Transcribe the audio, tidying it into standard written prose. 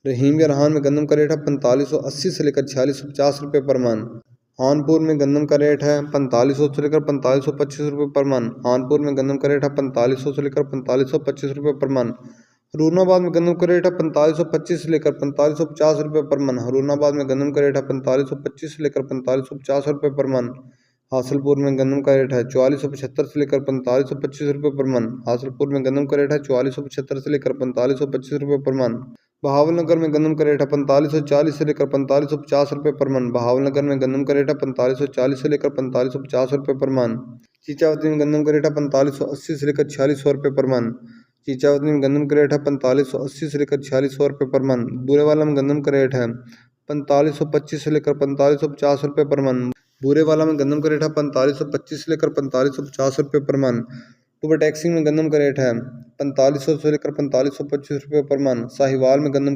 रहीम या रहान में गंदम का रेट है 4580 से लेकर 4650 रुपये पर मन। हानपुर में गंदम का रेट है 4500 से लेकर 4525 रुपये पर मन। हानपुर में गंदम का रेट है 4500 से लेकर 4525 रुपये पर मन। हरूनाबाद में गंदम का रेट है 4525 से लेकर 4550 रुपये पर मन। हरूनाबाद में गंदम का रेट है 4525 से लेकर 4550 रुपये पर मन। हासलपुर में गंदम का रेट है 4475 से लेकर 4525 रुपये पर मन। हासलपुर में गंदम का रेट है 4475 से लेकर 4525 रुपये पर मन। बहावलनगर में गंदम का रेट है 4540 से लेकर 4550 रुपये पर मन। बहावलनगर में गंदम का रेट है 4540 से लेकर 4550 रुपये पर मन। चीचावती में गंदम का रेट है 4580 से लेकर 4600 रुपये पर मन। चीचावती में गंदम का रेट है 4580 से लेकर 4600 रुपये पर मन। बूरेवाला में गंदम का रेट है 4525 से लेकर 4550 रुपये पर मन। बूरेवाला में गंदम का रेट है 4525 से लेकर 4550 रुपये पर मन। सुपर टैक्सी में गंदम का रेट है 4500 से लेकर 4525 रुपये पर मन। साहिवाल में गंदम का